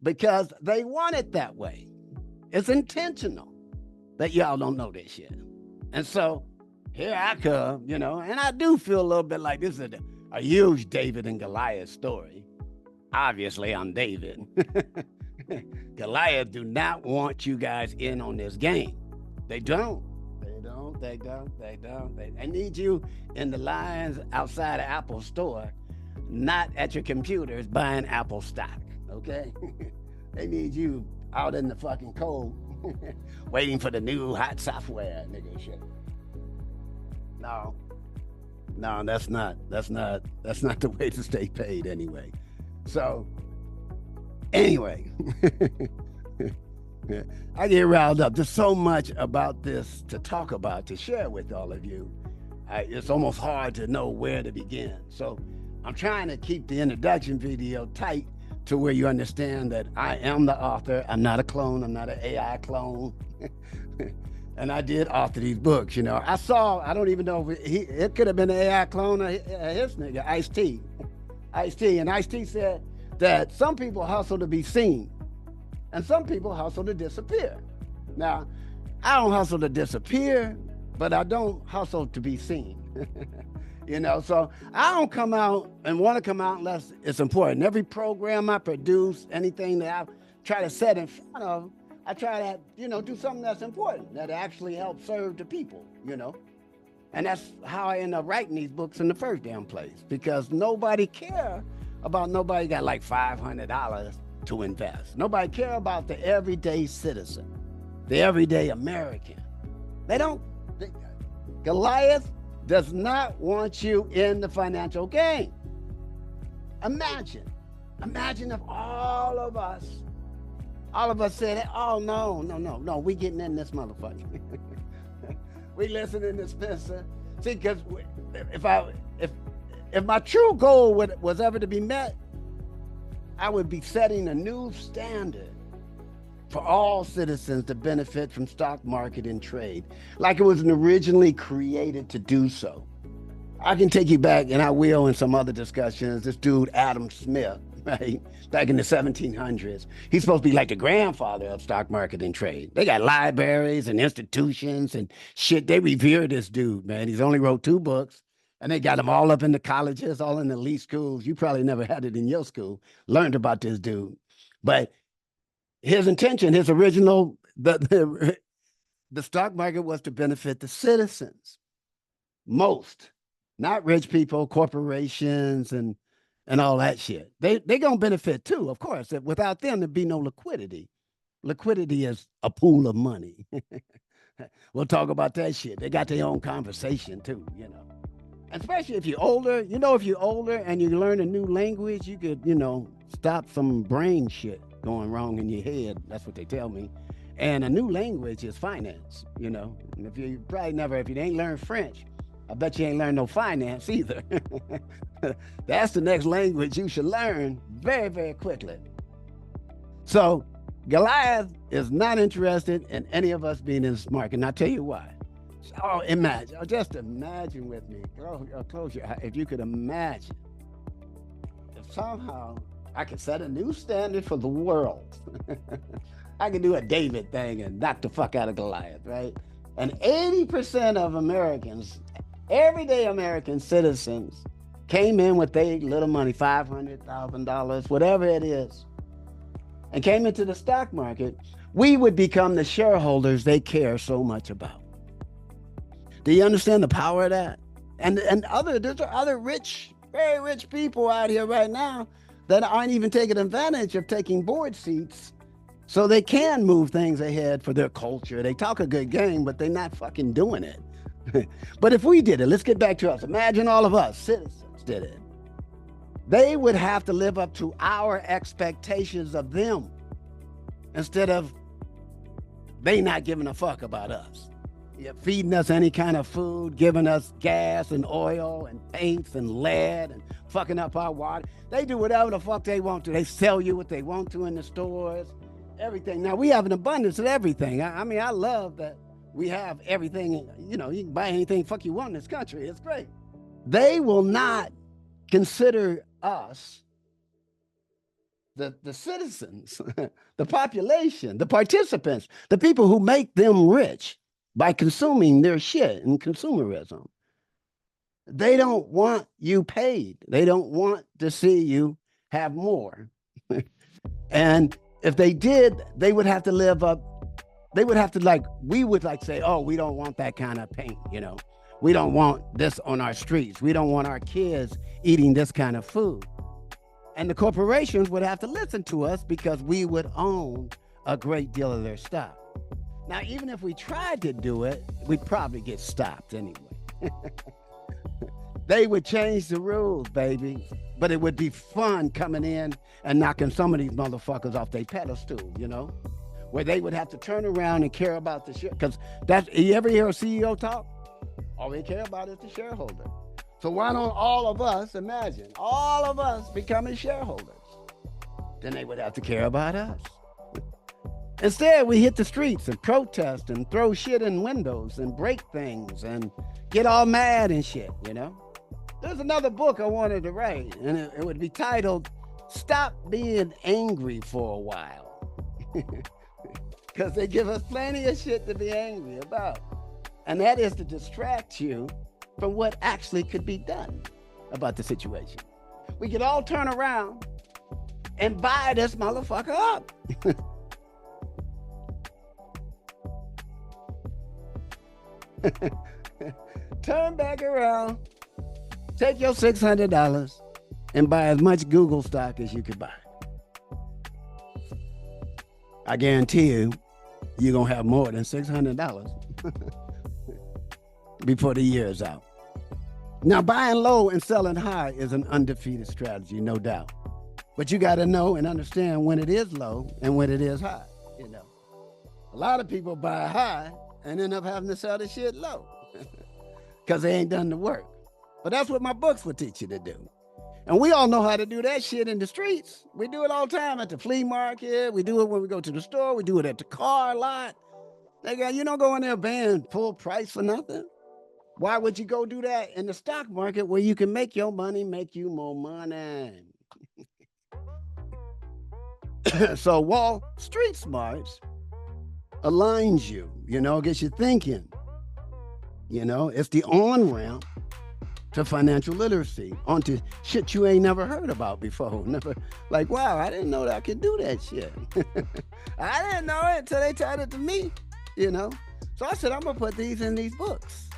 because they want it that way. It's intentional, but y'all don't know this shit. And so here I come, and I do feel a little bit like this is a huge David and Goliath story. Obviously, I'm David. Goliath do not want you guys in on this game. They don't. They need you in the lines outside the Apple store, not at your computers buying Apple stock, okay? They need you out in the fucking cold waiting for the new hot software, nigga shit. No. No, that's not the way to stay paid anyway. So anyway, I get riled up. There's so much about this to talk about, to share with all of you. It's almost hard to know where to begin. So I'm trying to keep the introduction video tight to where you understand that I am the author. I'm not a clone. I'm not an AI clone. And I did author these books. I don't even know if it could have been an AI clone of his nigga, Ice-T. Ice-T. And Ice-T said that some people hustle to be seen and some people hustle to disappear. Now, I don't hustle to disappear, but I don't hustle to be seen. So I don't come out and want to come out unless it's important. Every program I produce, anything that I try to set in front of, I try to, do something that's important, that actually helps serve the people, And that's how I end up writing these books in the first damn place, because nobody care about nobody got like $500 to invest. Nobody care about the everyday citizen, the everyday American. Goliath does not want you in the financial game. Imagine if all of us said, oh, no, we getting in this motherfucker. We listening to Spencer. See, because if my true goal was ever to be met, I would be setting a new standard for all citizens to benefit from stock market and trade, like it was originally created to do so. I can take you back, and I will in some other discussions, this dude, Adam Smith, right? Back in the 1700s. He's supposed to be like the grandfather of stock market and trade. They got libraries and institutions and shit. They revere this dude, man. He's only wrote 2 books, and they got him all up in the colleges, all in the elite schools. You probably never had it in your school, learned about this dude. But his intention, his original, the stock market was to benefit the citizens. Most, not rich people, corporations, and all that shit. They gonna benefit too, of course. Without them, there'd be no liquidity. Liquidity is a pool of money. We'll talk about that shit. They got their own conversation too, Especially if you're older, if you're older and you learn a new language, you could, stop some brain shit going wrong in your head. That's what they tell me. And a new language is finance, And if you ain't learned French, I bet you ain't learned no finance either. That's the next language you should learn very, very quickly. So Goliath is not interested in any of us being in this market. And I'll tell you why. Just imagine with me. Close your eyes. If you could imagine if somehow I could set a new standard for the world. I could do a David thing and knock the fuck out of Goliath, right? And 80% of Americans, everyday American citizens, came in with their little money, $500,000, whatever it is, and came into the stock market, we would become the shareholders they care so much about. Do you understand the power of that? And there's other rich, very rich people out here right now that aren't even taking advantage of taking board seats so they can move things ahead for their culture. They talk a good game, but they're not fucking doing it. But if we did it, let's get back to us. Imagine all of us citizens did it. They would have to live up to our expectations of them instead of they not giving a fuck about us. Yeah, feeding us any kind of food, giving us gas and oil and paints and lead and fucking up our water. They do whatever the fuck they want to. They sell you what they want to in the stores, everything. Now, we have an abundance of everything. I mean, I love that we have everything. You can buy anything fuck you want in this country. It's great. They will not consider us the citizens, the population, the participants, the people who make them rich by consuming their shit and consumerism. They don't want you paid. They don't want to see you have more. And if they did, they would have to live up. They would have to like, we would like say, oh, we don't want that kind of paint, you know. We don't want this on our streets. We don't want our kids eating this kind of food. And the corporations would have to listen to us because we would own a great deal of their stuff. Now, even if we tried to do it, we'd probably get stopped anyway. They would change the rules, baby. But it would be fun coming in and knocking some of these motherfuckers off their pedestal, you know, where they would have to turn around and care about the share. Because that's, you ever hear a CEO talk? All they care about is the shareholder. So why don't all of us, imagine, all of us becoming shareholders? Then they would have to care about us. Instead, we hit the streets and protest and throw shit in windows and break things and get all mad and shit, you know? There's another book I wanted to write, and it would be titled, Stop Being Angry for a While. Because they give us plenty of shit to be angry about. And that is to distract you from what actually could be done about the situation. We could all turn around and buy this motherfucker up. Turn back around, take your $600 and buy as much Google stock as you could buy. I guarantee you, you're going to have more than $600 before the year is out. Now, buying low and selling high is an undefeated strategy, no doubt. But you got to know and understand when it is low and when it is high, you know. A lot of people buy high and end up having to sell the shit low because they ain't done the work. But that's what my books would teach you to do. And we all know how to do that shit in the streets. We do it all the time at the flea market. We do it when we go to the store. We do it at the car lot. Nigga, you don't go in there paying full price for nothing. Why would you go do that in the stock market where you can make your money make you more money? So Wall Street Smarts aligns you, you know, gets you thinking. You know, it's the on-ramp to financial literacy, onto shit you ain't never heard about before. Never, like, wow, I didn't know that I could do that shit. I didn't know it until they taught it to me, you know? So I said, I'm gonna put these in these books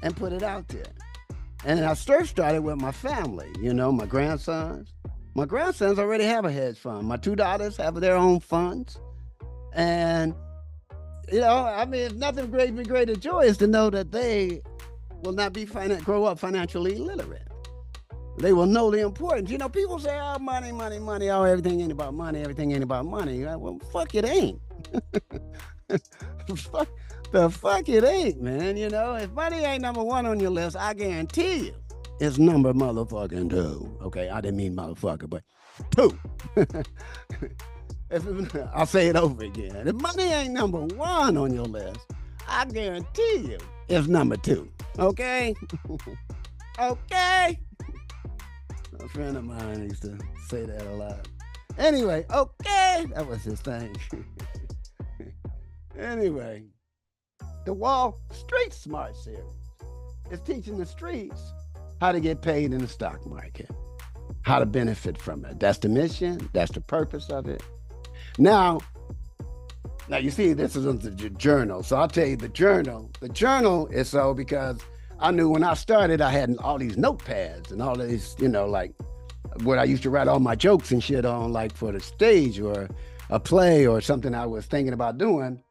and put it out there. And I first started with my family, you know, my grandsons. My grandsons already have a hedge fund. My two daughters have their own funds. And, you know, I mean, nothing brings me greater joy is to know that they will not be grow up financially illiterate. They will know the importance. You know, people say, oh, money, money, money. Oh, everything ain't about money. Everything ain't about money. Like, well, fuck it ain't. fuck, the fuck it ain't, man. You know, if money ain't number one on your list, I guarantee you it's number motherfucking two. Okay, I didn't mean motherfucker, but two. I'll say it over again. If money ain't number one on your list, I guarantee you it's number two. Okay? Okay? A friend of mine used to say that a lot. Anyway, okay? That was his thing. Anyway, the Wall Street Smart series is teaching the streets how to get paid in the stock market, how to benefit from it. That's the mission. That's the purpose of it. Now you see, this is the journal. So I'll tell you the journal. The journal is so because I knew when I started, I had all these notepads and all these, you know, like where I used to write all my jokes and shit on, like for the stage or a play or something I was thinking about doing.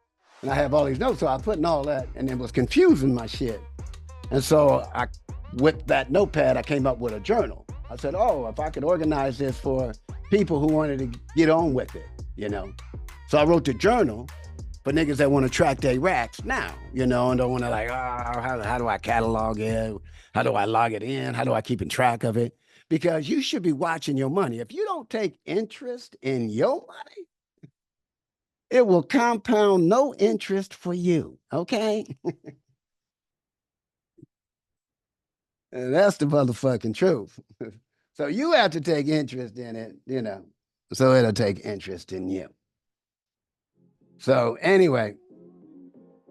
And I have all these notes. So I put in all that and it was confusing my shit. And so with that notepad, I came up with a journal. I said, oh, if I could organize this for people who wanted to get on with it, you know. So I wrote the journal for niggas that want to track their racks now, you know, and don't want to like, how do I catalog it? How do I log it in? How do I keep in track of it? Because you should be watching your money. If you don't take interest in your money, it will compound no interest for you, okay? And that's the motherfucking truth. So you have to take interest in it, you know. So it'll take interest in you. So anyway,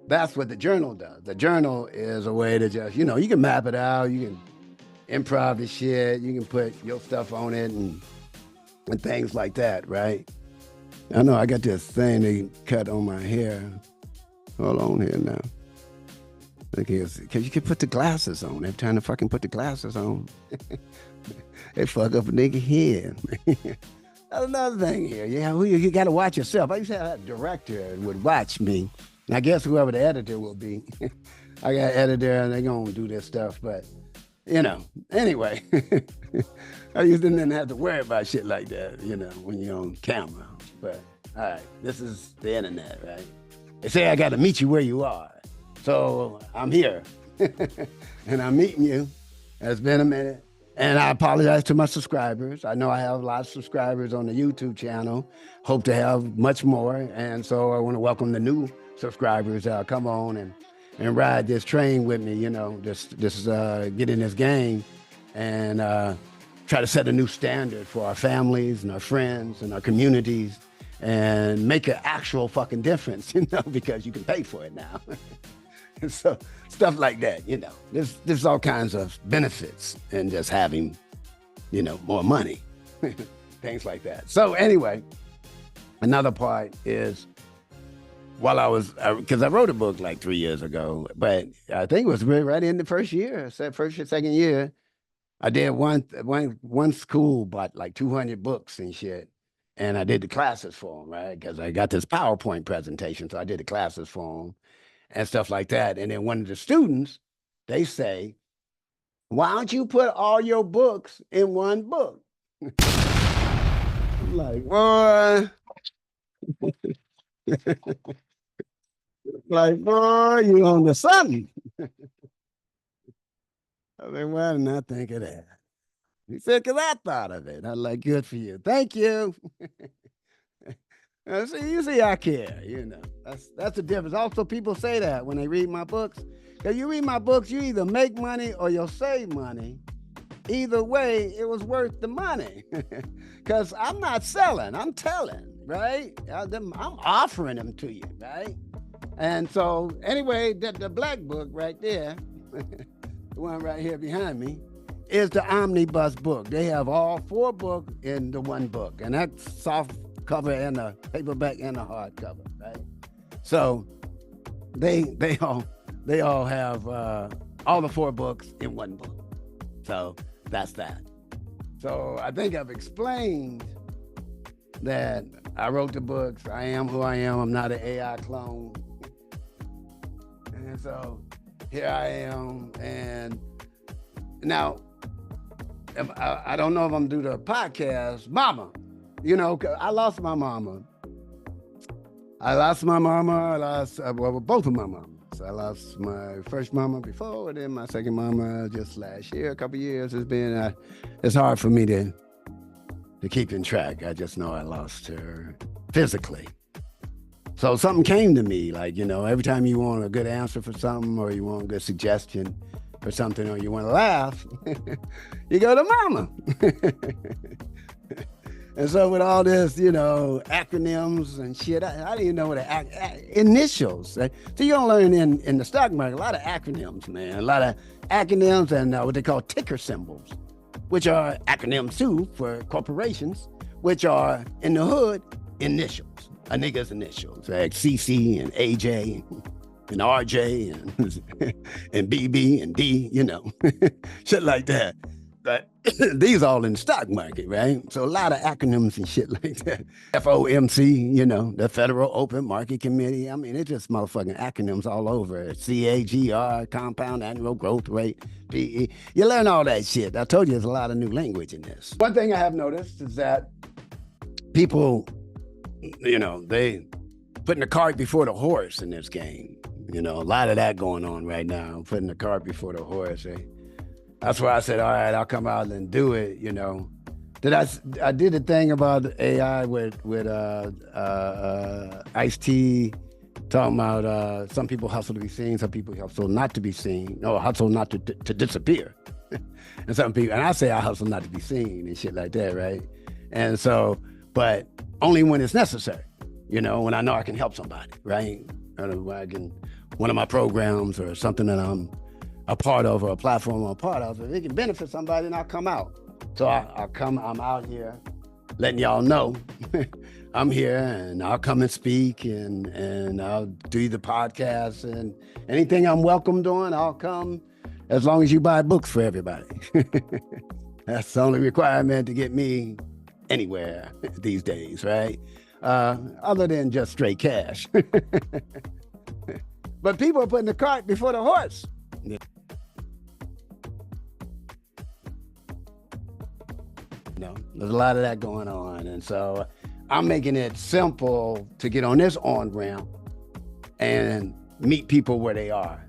that's what the journal does. The journal is a way to just, you can map it out, you can improv the shit, you can put your stuff on it and things like that, right? I know I got this thing they cut on my hair. Hold on here now. Because you can put the glasses on. Every time to fucking put the glasses on, they fuck up a nigga head. That's another thing here. Yeah, you got to watch yourself. I used to have a director would watch me. And I guess whoever the editor will be. I got an editor and they're going to do this stuff. But, anyway, I used to didn't have to worry about shit like that, when you're on camera. But, all right, this is the internet, right? They say I got to meet you where you are. So I'm here and I'm meeting you. It's been a minute. And I apologize to my subscribers. I know I have a lot of subscribers on the YouTube channel. Hope to have much more. And so I want to welcome the new subscribers. Come on and ride this train with me, just get in this game and try to set a new standard for our families and our friends and our communities and make an actual fucking difference, because you can pay for it now. So stuff like that, there's all kinds of benefits in just having, more money, things like that. So anyway, another part is while because I wrote a book like 3 years ago, but I think it was really right in the first year, first or second year, I did one school bought like 200 books and shit. And I did the classes for them, right? Because I got this PowerPoint presentation. So I did the classes for them and stuff like that. And then one of the students, they say, why don't you put all your books in one book? I'm like, boy. Like, boy, you on to something. I mean, why didn't I think of that? He said, because I thought of it. I'm like, good for you. Thank you. You see, I care, That's the difference. Also, people say that when they read my books. Because you read my books, you either make money or you'll save money. Either way, it was worth the money. Because I'm not selling, I'm telling, right? I'm offering them to you, right? And so, anyway, the black book right there, the one right here behind me, is the omnibus book. They have all 4 books in the one book. And that's soft cover and a paperback and a hardcover, right? So they all have all the 4 books in one book. So that's that. So I think I've explained that I wrote the books. I am who I am. I'm not an AI clone. And so here I am. And now I don't know if I'm gonna do the podcast, Mama. I lost my mama. I lost both of my mamas. I lost my first mama before, and then my second mama just last year, a couple years. It's hard for me to keep in track. I just know I lost her physically. So something came to me, like, every time you want a good answer for something, or you want a good suggestion for something, or you want to laugh, you go to mama. And so with all this, acronyms and shit, I didn't even know what initials. So you're gonna learn in the stock market, a lot of acronyms, man. A lot of acronyms and what they call ticker symbols, which are acronyms too for corporations, which are in the hood, initials, a nigga's initials, like CC and AJ and RJ and BB and D, shit like that. But these all in the stock market, right? So a lot of acronyms and shit like that. FOMC, the Federal Open Market Committee. I mean, it's just motherfucking acronyms all over. CAGR, compound annual growth rate, PE. You learn all that shit. I told you there's a lot of new language in this. One thing I have noticed is that people, they putting the cart before the horse in this game. A lot of that going on right now, putting the cart before the horse. That's why I said, all right, I'll come out and do it, I did a thing about AI with Ice-T, talking about some people hustle to be seen, some people hustle not to be seen, or hustle not to disappear. And I say I hustle not to be seen and shit like that, right? And so but only when it's necessary. When I know I can help somebody, right? When I can, one of my programs or something that I'm a part of, or a platform I'm a part of, if it can benefit somebody, then I'll come out. So I'm out here letting y'all know I'm here, and I'll come and speak, and I'll do the podcast, and anything I'm welcomed on, I'll come, as long as you buy books for everybody. That's the only requirement to get me anywhere these days, right? Other than just straight cash. But people are putting the cart before the horse. There's a lot of that going on. And so I'm making it simple to get on this on-ramp and meet people where they are.